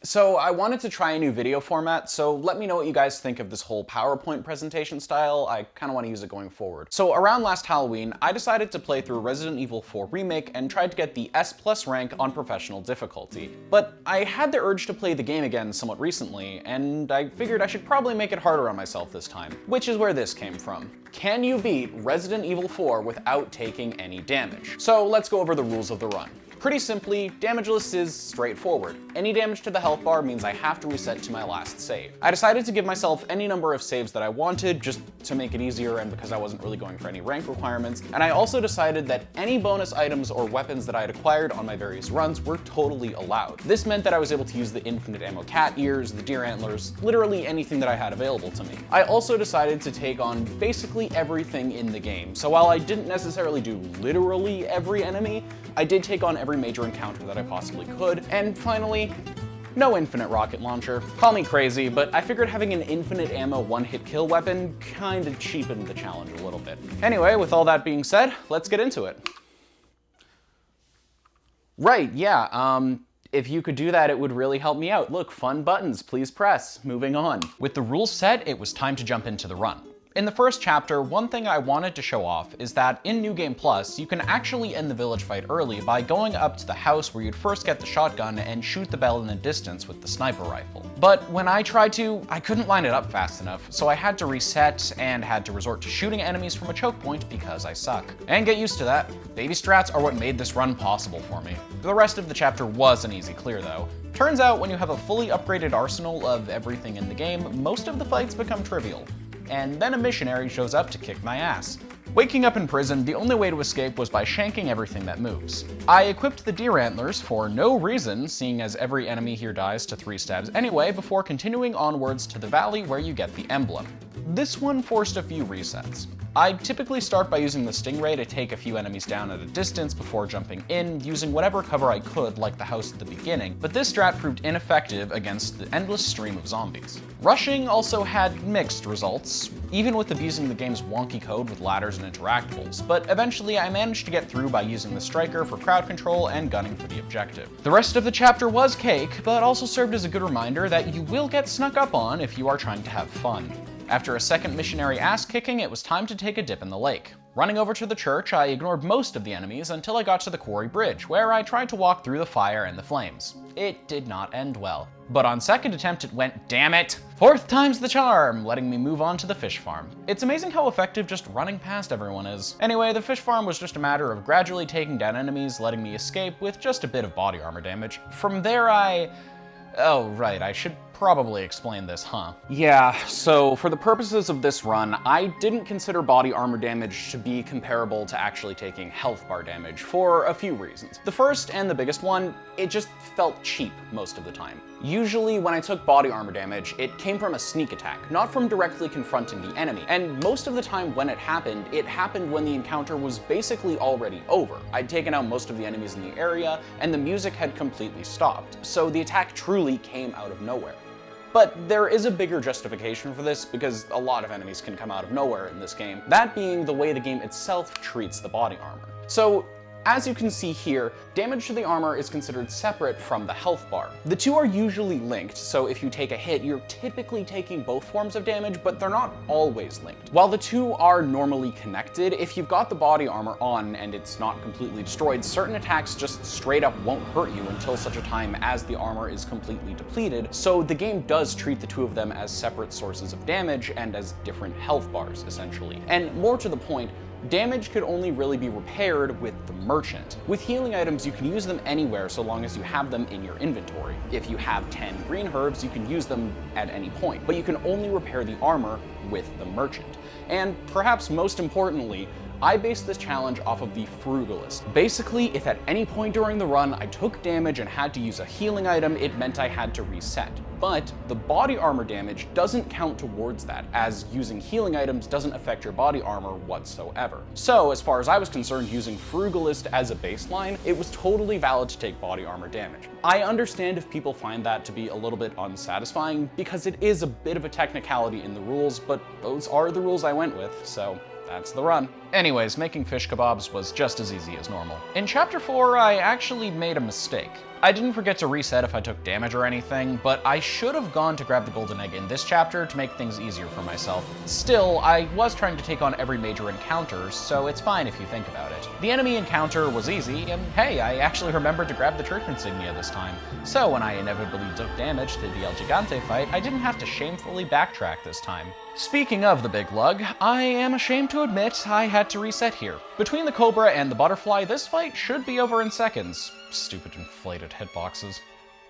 So I wanted to try a new video format, so let me know what you guys think of this whole PowerPoint presentation style. I kind of want to use it going forward. So around last Halloween, I decided to play through Resident Evil 4 Remake and tried to get the S+ rank on professional difficulty. But I had the urge to play the game again somewhat recently, and I figured I should probably make it harder on myself this time, which is where this came from. Can you beat Resident Evil 4 without taking any damage? So let's go over the rules of the run. Pretty simply, damageless is straightforward. Any damage to the health bar means I have to reset to my last save. I decided to give myself any number of saves that I wanted, just to make it easier and because I wasn't really going for any rank requirements, and I also decided that any bonus items or weapons that I had acquired on my various runs were totally allowed. This meant that I was able to use the infinite ammo cat ears, the deer antlers, literally anything that I had available to me. I also decided to take on basically everything in the game, so while I didn't necessarily do literally every enemy, I did take on every major encounter that I possibly could. And finally, no infinite rocket launcher. Call me crazy, but I figured having an infinite ammo one-hit kill weapon kinda cheapened the challenge a little bit. Anyway, with all that being said, let's get into it. Right, yeah, if you could do that, it would really help me out. Look, fun buttons, please press. Moving on. With the rules set, it was time to jump into the run. In the first chapter, one thing I wanted to show off is that in New Game Plus, you can actually end the village fight early by going up to the house where you'd first get the shotgun and shoot the bell in the distance with the sniper rifle. But when I tried to, I couldn't line it up fast enough, so I had to reset and had to resort to shooting enemies from a choke point because I suck. And get used to that. Baby strats are what made this run possible for me. The rest of the chapter was an easy clear though. Turns out when you have a fully upgraded arsenal of everything in the game, most of the fights become trivial. And then a missionary shows up to kick my ass. Waking up in prison, the only way to escape was by shanking everything that moves. I equipped the deer antlers for no reason, seeing as every enemy here dies to 3 stabs anyway, before continuing onwards to the valley where you get the emblem. This one forced a few resets. I typically start by using the stingray to take a few enemies down at a distance before jumping in, using whatever cover I could, like the house at the beginning, but this strat proved ineffective against the endless stream of zombies. Rushing also had mixed results, even with abusing the game's wonky code with ladders and interactables, but eventually I managed to get through by using the striker for crowd control and gunning for the objective. The rest of the chapter was cake, but also served as a good reminder that you will get snuck up on if you are trying to have fun. After a second missionary ass-kicking, it was time to take a dip in the lake. Running over to the church, I ignored most of the enemies until I got to the quarry bridge, where I tried to walk through the fire and the flames. It did not end well. But on second attempt it went, damn it! 4th time's the charm, letting me move on to the fish farm. It's amazing how effective just running past everyone is. Anyway, the fish farm was just a matter of gradually taking down enemies, letting me escape with just a bit of body armor damage. From there oh right, I should probably explain this, huh? Yeah, so for the purposes of this run, I didn't consider body armor damage to be comparable to actually taking health bar damage for a few reasons. The first and the biggest one, it just felt cheap most of the time. Usually when I took body armor damage, it came from a sneak attack, not from directly confronting the enemy. And most of the time when it happened when the encounter was basically already over. I'd taken out most of the enemies in the area, and the music had completely stopped, so the attack truly came out of nowhere. But there is a bigger justification for this because a lot of enemies can come out of nowhere in this game, that being the way the game itself treats the body armor. So, as you can see here, damage to the armor is considered separate from the health bar. The two are usually linked, so if you take a hit, you're typically taking both forms of damage, but they're not always linked. While the two are normally connected, if you've got the body armor on and it's not completely destroyed, certain attacks just straight up won't hurt you until such a time as the armor is completely depleted, so the game does treat the two of them as separate sources of damage and as different health bars, essentially. And more to the point, damage could only really be repaired with the merchant. With healing items, you can use them anywhere so long as you have them in your inventory. If you have 10 green herbs, you can use them at any point, but you can only repair the armor with the merchant. And perhaps most importantly, I based this challenge off of the frugalist. Basically, if at any point during the run I took damage and had to use a healing item, it meant I had to reset. But the body armor damage doesn't count towards that, as using healing items doesn't affect your body armor whatsoever. So, as far as I was concerned, using frugalist as a baseline, it was totally valid to take body armor damage. I understand if people find that to be a little bit unsatisfying, because it is a bit of a technicality in the rules, but those are the rules I went with, so that's the run. Anyways, making fish kebabs was just as easy as normal. In Chapter 4, I actually made a mistake. I didn't forget to reset if I took damage or anything, but I should have gone to grab the golden egg in this chapter to make things easier for myself. Still, I was trying to take on every major encounter, so it's fine if you think about it. The enemy encounter was easy, and hey, I actually remembered to grab the church insignia this time. So when I inevitably took damage to the El Gigante fight, I didn't have to shamefully backtrack this time. Speaking of the big lug, I am ashamed to admit I had to reset here. Between the Cobra and the Butterfly, this fight should be over in seconds. Stupid inflated hitboxes.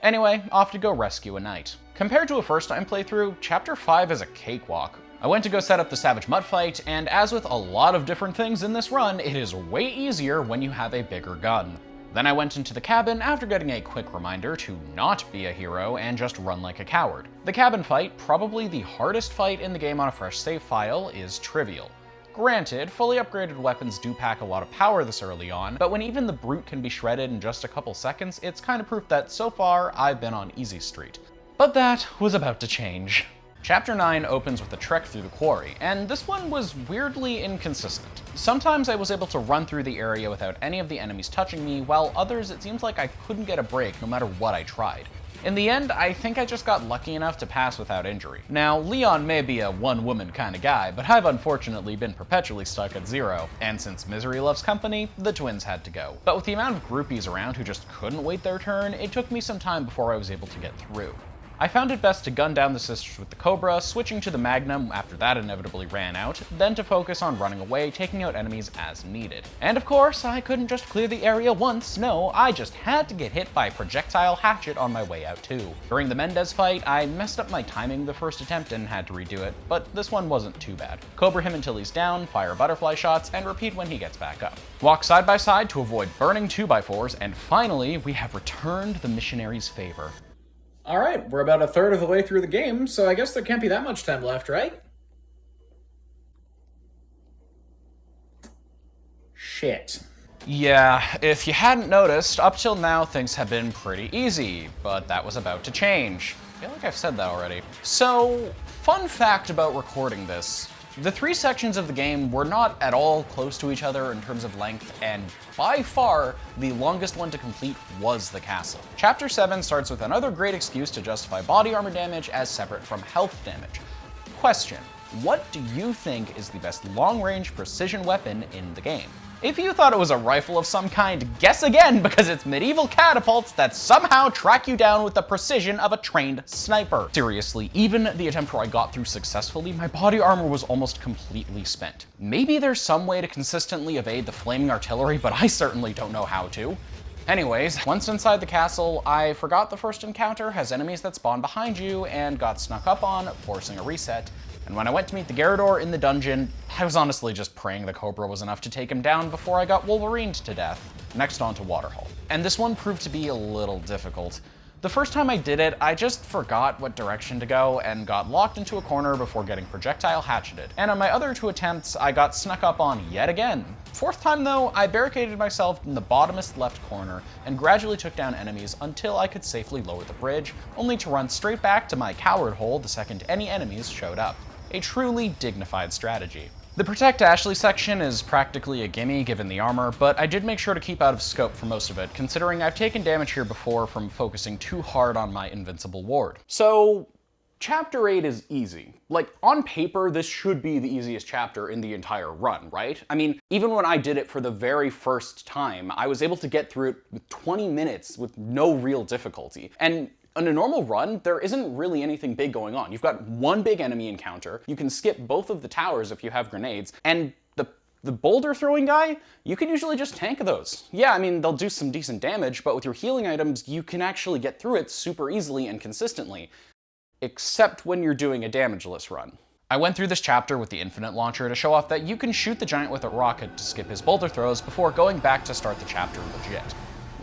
Anyway, off to go rescue a knight. Compared to a first-time playthrough, Chapter 5 is a cakewalk. I went to go set up the Savage Mutt fight, and as with a lot of different things in this run, it is way easier when you have a bigger gun. Then I went into the cabin after getting a quick reminder to not be a hero and just run like a coward. The cabin fight, probably the hardest fight in the game on a fresh save file, is trivial. Granted, fully upgraded weapons do pack a lot of power this early on, but when even the brute can be shredded in just a couple seconds, it's kind of proof that so far I've been on easy street. But that was about to change. Chapter 9 opens with a trek through the quarry, and this one was weirdly inconsistent. Sometimes I was able to run through the area without any of the enemies touching me, while others it seems like I couldn't get a break no matter what I tried. In the end, I think I just got lucky enough to pass without injury. Now, Leon may be a one-woman kind of guy, but I've unfortunately been perpetually stuck at 0, and since misery loves company, the twins had to go. But with the amount of groupies around who just couldn't wait their turn, it took me some time before I was able to get through. I found it best to gun down the sisters with the Cobra, switching to the Magnum after that inevitably ran out, then to focus on running away, taking out enemies as needed. And of course, I couldn't just clear the area once, no, I just had to get hit by a projectile hatchet on my way out too. During the Mendez fight, I messed up my timing the first attempt and had to redo it, but this one wasn't too bad. Cobra him until he's down, fire butterfly shots, and repeat when he gets back up. Walk side by side to avoid burning 2x4s, and finally, we have returned the missionary's favor. Alright, we're about a third of the way through the game, so I guess there can't be that much time left, right? Shit. Yeah, if you hadn't noticed, up till now things have been pretty easy, but that was about to change. I feel like I've said that already. So, fun fact about recording this. The 3 sections of the game were not at all close to each other in terms of length, and by far, the longest one to complete was the castle. Chapter 7 starts with another great excuse to justify body armor damage as separate from health damage. Question: what do you think is the best long-range precision weapon in the game? If you thought it was a rifle of some kind, guess again, because it's medieval catapults that somehow track you down with the precision of a trained sniper. Seriously, even the attempt where I got through successfully, my body armor was almost completely spent. Maybe there's some way to consistently evade the flaming artillery, but I certainly don't know how to. Anyways, once inside the castle, I forgot the first encounter has enemies that spawn behind you and got snuck up on, forcing a reset. And when I went to meet the Garrador in the dungeon, I was honestly just praying the Cobra was enough to take him down before I got Wolverined to death. Next on to Waterhole. And this one proved to be a little difficult. The first time I did it, I just forgot what direction to go and got locked into a corner before getting projectile hatcheted. And on my other 2 attempts, I got snuck up on yet again. 4th time though, I barricaded myself in the bottomest left corner and gradually took down enemies until I could safely lower the bridge, only to run straight back to my coward hole the second any enemies showed up. A truly dignified strategy. The Protect Ashley section is practically a gimme given the armor, but I did make sure to keep out of scope for most of it, considering I've taken damage here before from focusing too hard on my invincible ward. So, Chapter 8 is easy. Like, on paper, this should be the easiest chapter in the entire run, right? I mean, even when I did it for the very first time, I was able to get through it with 20 minutes with no real difficulty. And in a normal run, there isn't really anything big going on. You've got one big enemy encounter, you can skip both of the towers if you have grenades, and the boulder throwing guy, you can usually just tank those. Yeah, I mean, they'll do some decent damage, but with your healing items, you can actually get through it super easily and consistently. Except when you're doing a damageless run. I went through this chapter with the infinite launcher to show off that you can shoot the giant with a rocket to skip his boulder throws before going back to start the chapter legit.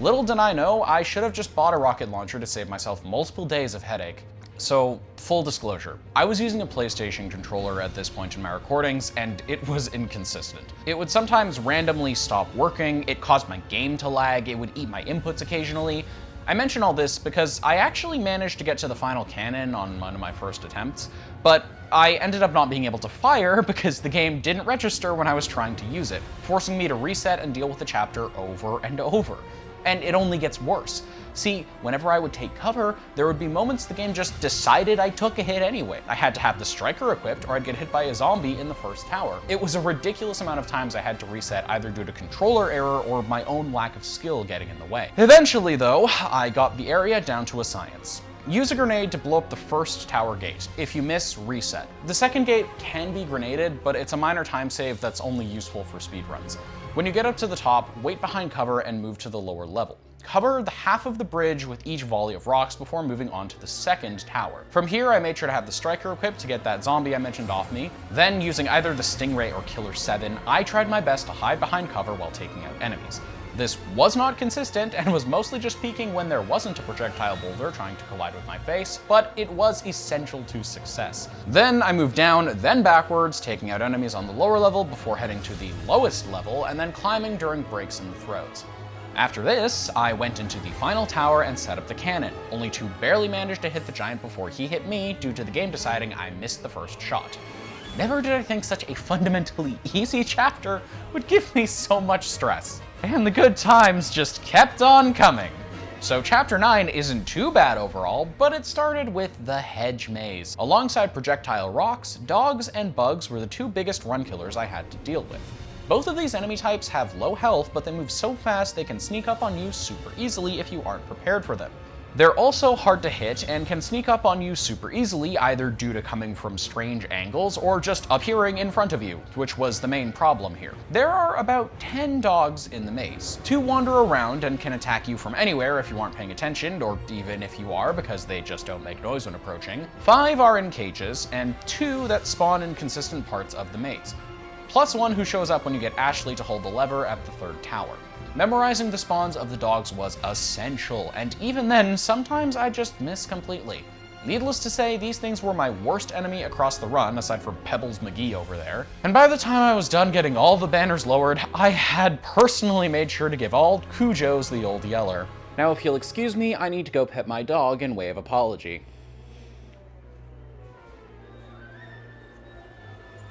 Little did I know, I should have just bought a rocket launcher to save myself multiple days of headache. So, full disclosure, I was using a PlayStation controller at this point in my recordings, and it was inconsistent. It would sometimes randomly stop working, it caused my game to lag, it would eat my inputs occasionally. I mention all this because I actually managed to get to the final cannon on one of my first attempts, but I ended up not being able to fire because the game didn't register when I was trying to use it, forcing me to reset and deal with the chapter over and over. and it only gets worse. See, whenever I would take cover, there would be moments the game just decided I took a hit anyway. I had to have the striker equipped or I'd get hit by a zombie in the first tower. It was a ridiculous amount of times I had to reset either due to controller error or my own lack of skill getting in the way. Eventually though, I got the area down to a science. Use a grenade to blow up the first tower gate. If you miss, reset. The second gate can be grenaded, but it's a minor time save that's only useful for speedruns. When you get up to the top, wait behind cover and move to the lower level. Cover the half of the bridge with each volley of rocks before moving on to the second tower. From here, I made sure to have the striker equipped to get that zombie I mentioned off me. Then, using either the Stingray or Killer 7, I tried my best to hide behind cover while taking out enemies. This was not consistent and was mostly just peaking when there wasn't a projectile boulder trying to collide with my face, but it was essential to success. Then I moved down, then backwards, taking out enemies on the lower level before heading to the lowest level, and then climbing during breaks and throws. After this, I went into the final tower and set up the cannon, only to barely manage to hit the giant before he hit me due to the game deciding I missed the first shot. Never did I think such a fundamentally easy chapter would give me so much stress. And the good times just kept on coming. So chapter 9 isn't too bad overall, but it started with the hedge maze. Alongside projectile rocks, dogs and bugs were the two biggest run killers I had to deal with. Both of these enemy types have low health, but they move so fast they can sneak up on you super easily if you aren't prepared for them. They're also hard to hit and can sneak up on you super easily either due to coming from strange angles or just appearing in front of you, which was the main problem here. There are about 10 dogs in the maze. 2 wander around and can attack you from anywhere if you aren't paying attention, or even if you are because they just don't make noise when approaching. 5 are in cages, and 2 that spawn in consistent parts of the maze. Plus 1 who shows up when you get Ashley to hold the lever at the 3rd tower. Memorizing the spawns of the dogs was essential, and even then, sometimes I just miss completely. Needless to say, these things were my worst enemy across the run, aside from Pebbles McGee over there. And by the time I was done getting all the banners lowered, I had personally made sure to give all Cujos the old yeller. Now if you'll excuse me, I need to go pet my dog in way of apology.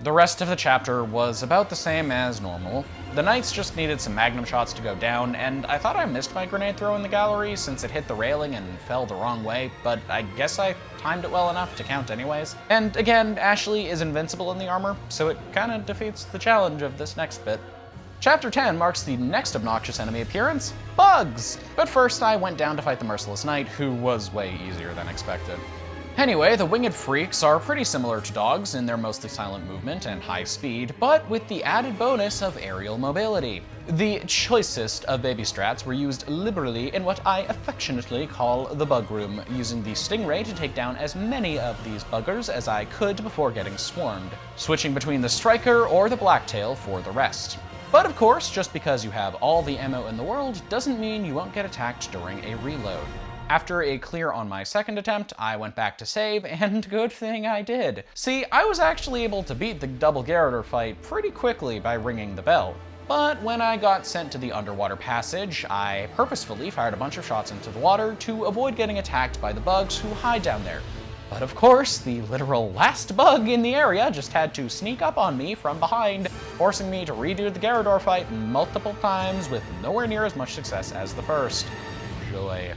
The rest of the chapter was about the same as normal. The knights just needed some magnum shots to go down, and I thought I missed my grenade throw in the gallery since it hit the railing and fell the wrong way, but I guess I timed it well enough to count anyways. And again, Ashley is invincible in the armor, so it kinda defeats the challenge of this next bit. Chapter 10 marks the next obnoxious enemy appearance, bugs! But first I went down to fight the Merciless Knight, who was way easier than expected. Anyway, the winged freaks are pretty similar to dogs in their mostly silent movement and high speed, but with the added bonus of aerial mobility. The choicest of baby strats were used liberally in what I affectionately call the bug room, using the Stingray to take down as many of these buggers as I could before getting swarmed, switching between the striker or the blacktail for the rest. But of course, just because you have all the ammo in the world doesn't mean you won't get attacked during a reload. After a clear on my second attempt, I went back to save, and good thing I did. See, I was actually able to beat the double Gyarados fight pretty quickly by ringing the bell. But when I got sent to the underwater passage, I purposefully fired a bunch of shots into the water to avoid getting attacked by the bugs who hide down there. But of course, the literal last bug in the area just had to sneak up on me from behind, forcing me to redo the Gyarados fight multiple times with nowhere near as much success as the first. Joy.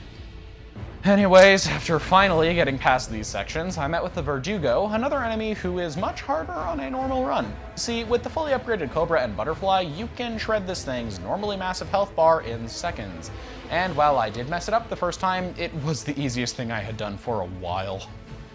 Anyways, after finally getting past these sections, I met with the Verdugo, another enemy who is much harder on a normal run. See, with the fully upgraded Cobra and Butterfly, you can shred this thing's normally massive health bar in seconds. And while I did mess it up the first time, it was the easiest thing I had done for a while.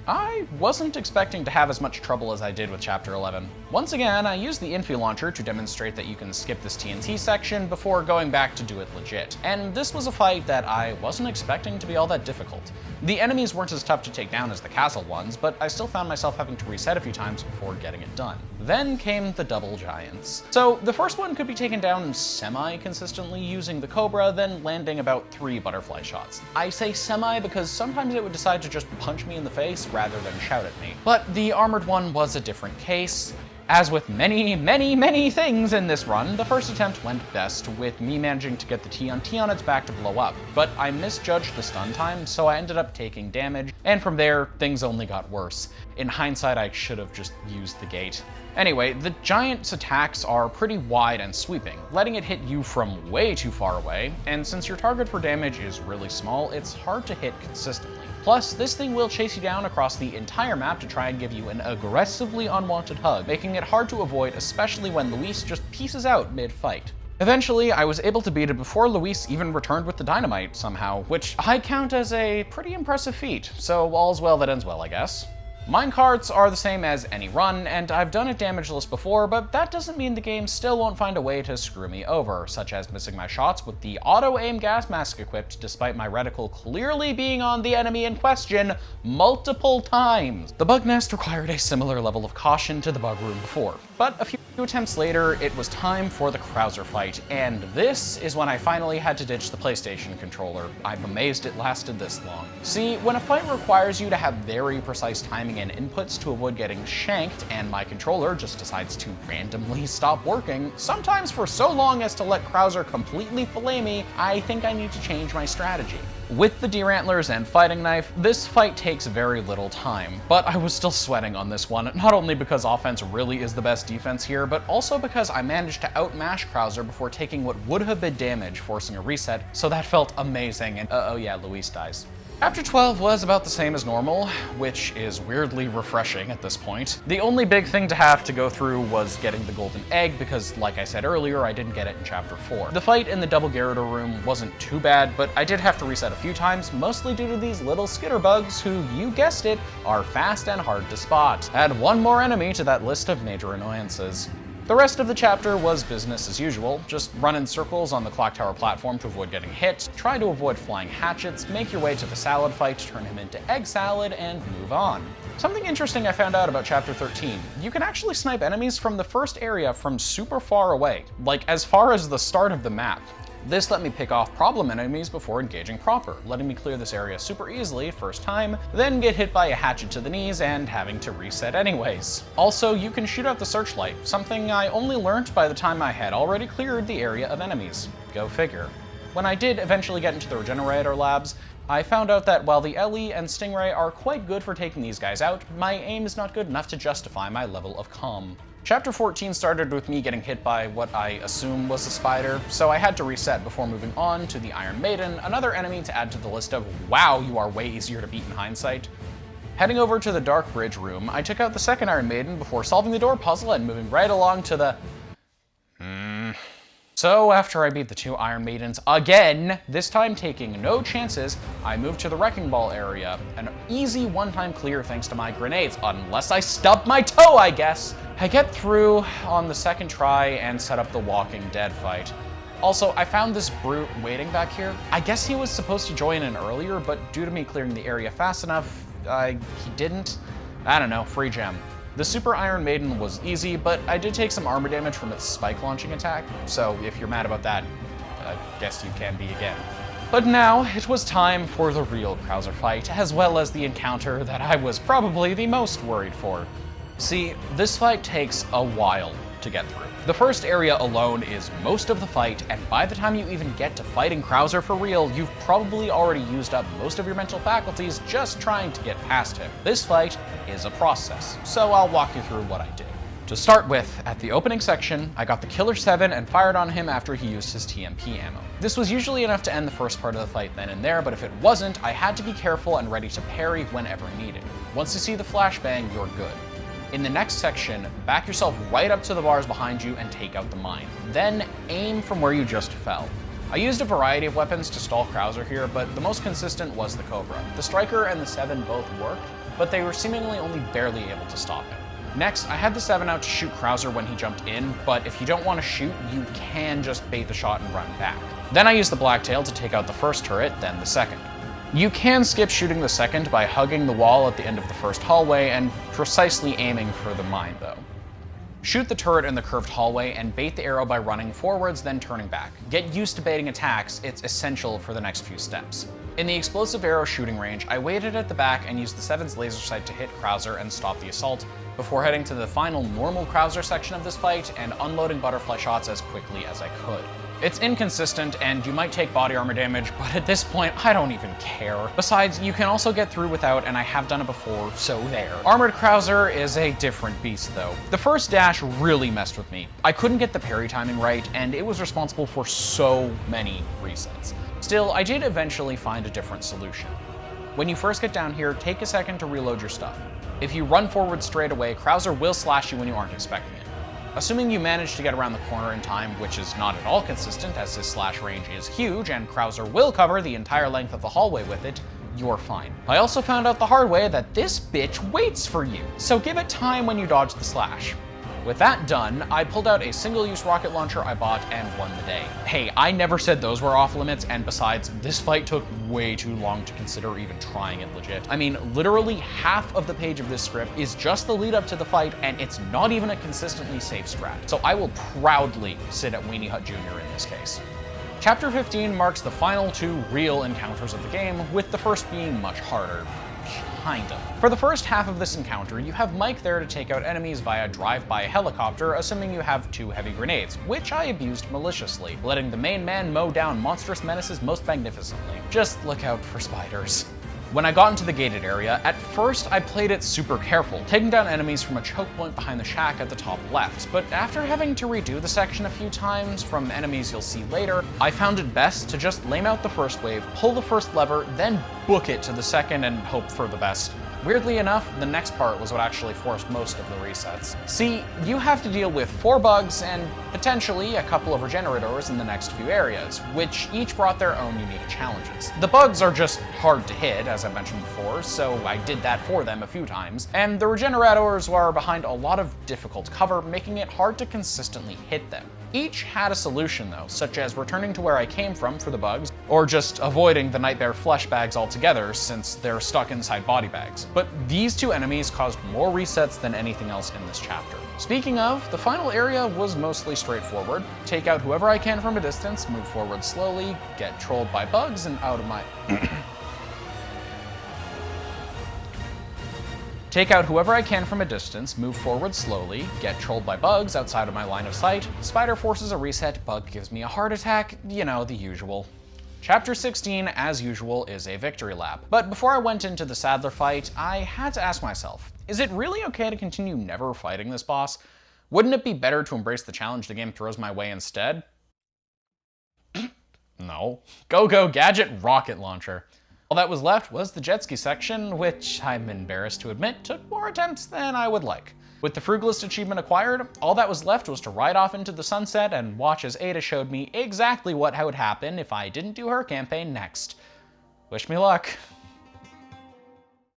I wasn't expecting to have as much trouble as I did with Chapter 11. Once again, I used the Infi Launcher to demonstrate that you can skip this TNT section before going back to do it legit. And this was a fight that I wasn't expecting to be all that difficult. The enemies weren't as tough to take down as the castle ones, but I still found myself having to reset a few times before getting it done. Then came the double giants. So the first one could be taken down semi-consistently using the Cobra, then landing about 3 butterfly shots. I say semi because sometimes it would decide to just punch me in the face rather than shout at me. But the armored one was a different case. As with many things in this run, the first attempt went best, with me managing to get the TNT on its back to blow up, but I misjudged the stun time, so I ended up taking damage, and from there, things only got worse. In hindsight, I should have just used the gate. Anyway, the giant's attacks are pretty wide and sweeping, letting it hit you from way too far away, and since your target for damage is really small, it's hard to hit consistently. Plus, this thing will chase you down across the entire map to try and give you an aggressively unwanted hug, making it hard to avoid, especially when Luis just pieces out mid-fight. Eventually, I was able to beat it before Luis even returned with the dynamite somehow, which I count as a pretty impressive feat, so all's well that ends well, I guess. Minecarts are the same as any run, and I've done it damageless before, but that doesn't mean the game still won't find a way to screw me over, such as missing my shots with the auto-aim gas mask equipped despite my reticle clearly being on the enemy in question multiple times. The bug nest required a similar level of caution to the bug room before, but a few attempts later, it was time for the Krauser fight, and this is when I finally had to ditch the PlayStation controller. I'm amazed it lasted this long. See, when a fight requires you to have very precise timing and inputs to avoid getting shanked, and my controller just decides to randomly stop working, sometimes for so long as to let Krauser completely fillet me, I think I need to change my strategy. With the deer antlers and fighting knife, this fight takes very little time, but I was still sweating on this one, not only because offense really is the best defense here, but also because I managed to outmash Krauser before taking what would have been damage, forcing a reset, so that felt amazing, and oh yeah, Luis dies. Chapter 12 was about the same as normal, which is weirdly refreshing at this point. The only big thing to have to go through was getting the golden egg because, like I said earlier, I didn't get it in Chapter 4. The fight in the double Gyarados room wasn't too bad, but I did have to reset a few times, mostly due to these little skitter bugs who, you guessed it, are fast and hard to spot. Add one more enemy to that list of major annoyances. The rest of the chapter was business as usual. Just run in circles on the clock tower platform to avoid getting hit, try to avoid flying hatchets, make your way to the salad fight, turn him into egg salad, and move on. Something interesting I found out about Chapter 13. You can actually snipe enemies from the first area from super far away, like as far as the start of the map. This let me pick off problem enemies before engaging proper, letting me clear this area super easily first time, then get hit by a hatchet to the knees and having to reset anyways. Also, you can shoot out the searchlight, something I only learned by the time I had already cleared the area of enemies. Go figure. When I did eventually get into the regenerator labs, I found out that while the Ellie and Stingray are quite good for taking these guys out, my aim is not good enough to justify my level of calm. Chapter 14 started with me getting hit by what I assume was a spider, so I had to reset before moving on to the Iron Maiden, another enemy to add to the list of wow, you are way easier to beat in hindsight. Heading over to the Dark Bridge room, I took out the second Iron Maiden before solving the door puzzle and moving right along to the... So after I beat the two Iron Maidens again, this time taking no chances, I moved to the Wrecking Ball area. An easy one-time clear thanks to my grenades, unless I stubbed my toe, I guess. I get through on the second try and set up the Walking Dead fight. Also, I found this brute waiting back here. I guess he was supposed to join in earlier, but due to me clearing the area fast enough, he didn't. I don't know, free gem. The Super Iron Maiden was easy, but I did take some armor damage from its spike launching attack, so if you're mad about that, I guess you can be again. But now, it was time for the real Krauser fight, as well as the encounter that I was probably the most worried for. See, this fight takes a while to get through. The first area alone is most of the fight, and by the time you even get to fighting Krauser for real, you've probably already used up most of your mental faculties just trying to get past him. This fight is a process, so I'll walk you through what I did. To start with, at the opening section, I got the Killer 7 and fired on him after he used his TMP ammo. This was usually enough to end the first part of the fight then and there, but if it wasn't, I had to be careful and ready to parry whenever needed. Once you see the flashbang, you're good. In the next section, back yourself right up to the bars behind you and take out the mine. Then aim from where you just fell. I used a variety of weapons to stall Krauser here, but the most consistent was the Cobra. The Striker and the 7 both worked, but they were seemingly only barely able to stop him. Next, I had the 7 out to shoot Krauser when he jumped in, but if you don't want to shoot, you can just bait the shot and run back. Then I used the Blacktail to take out the first turret, then the second. You can skip shooting the second by hugging the wall at the end of the first hallway and precisely aiming for the mine though. Shoot the turret in the curved hallway and bait the arrow by running forwards then turning back. Get used to baiting attacks, it's essential for the next few steps. In the explosive arrow shooting range, I waited at the back and used the 7's laser sight to hit Krauser and stop the assault, before heading to the final normal Krauser section of this fight and unloading butterfly shots as quickly as I could. It's inconsistent, and you might take body armor damage, but at this point, I don't even care. Besides, you can also get through without, and I have done it before, so there. Armored Krauser is a different beast, though. The first dash really messed with me. I couldn't get the parry timing right, and it was responsible for so many resets. Still, I did eventually find a different solution. When you first get down here, take a second to reload your stuff. If you run forward straight away, Krauser will slash you when you aren't expecting it. Assuming you manage to get around the corner in time, which is not at all consistent as his slash range is huge and Krauser will cover the entire length of the hallway with it, you're fine. I also found out the hard way that this bitch waits for you, so give it time when you dodge the slash. With that done, I pulled out a single-use rocket launcher I bought and won the day. Hey, I never said those were off limits, and besides, this fight took way too long to consider even trying it legit. I mean, literally half of the page of this script is just the lead up to the fight, and it's not even a consistently safe strat. So I will proudly sit at Weenie Hut Jr. in this case. Chapter 15 marks the final 2 real encounters of the game, with the first being much harder. Kind of. For the first half of this encounter, you have Mike there to take out enemies via drive-by helicopter, assuming you have 2 heavy grenades, which I abused maliciously, letting the main man mow down monstrous menaces most magnificently. Just look out for spiders. When I got into the gated area, at first I played it super careful, taking down enemies from a choke point behind the shack at the top left, but after having to redo the section a few times from enemies you'll see later, I found it best to just lame out the first wave, pull the first lever, then book it to the second and hope for the best. Weirdly enough, the next part was what actually forced most of the resets. See, you have to deal with 4 bugs and potentially a couple of regenerators in the next few areas, which each brought their own unique challenges. The bugs are just hard to hit, as I mentioned before, so I did that for them a few times, and the regenerators were behind a lot of difficult cover, making it hard to consistently hit them. Each had a solution though, such as returning to where I came from for the bugs, or just avoiding the Nightmare flesh bags altogether since they're stuck inside body bags. But these 2 enemies caused more resets than anything else in this chapter. Speaking of, the final area was mostly straightforward. Take out whoever I can from a distance, move forward slowly, get trolled by bugs and out of my... Take out whoever I can from a distance, move forward slowly, get trolled by bugs outside of my line of sight, spider forces a reset, bug gives me a heart attack, you know, the usual. Chapter 16, as usual, is a victory lap. But before I went into the Sadler fight, I had to ask myself, is it really okay to continue never fighting this boss? Wouldn't it be better to embrace the challenge the game throws my way instead? No. Go Gadget Rocket Launcher. All that was left was the jet ski section, which I'm embarrassed to admit took more attempts than I would like. With the Frugalist achievement acquired, all that was left was to ride off into the sunset and watch as Ada showed me exactly what would happen if I didn't do her campaign next. Wish me luck.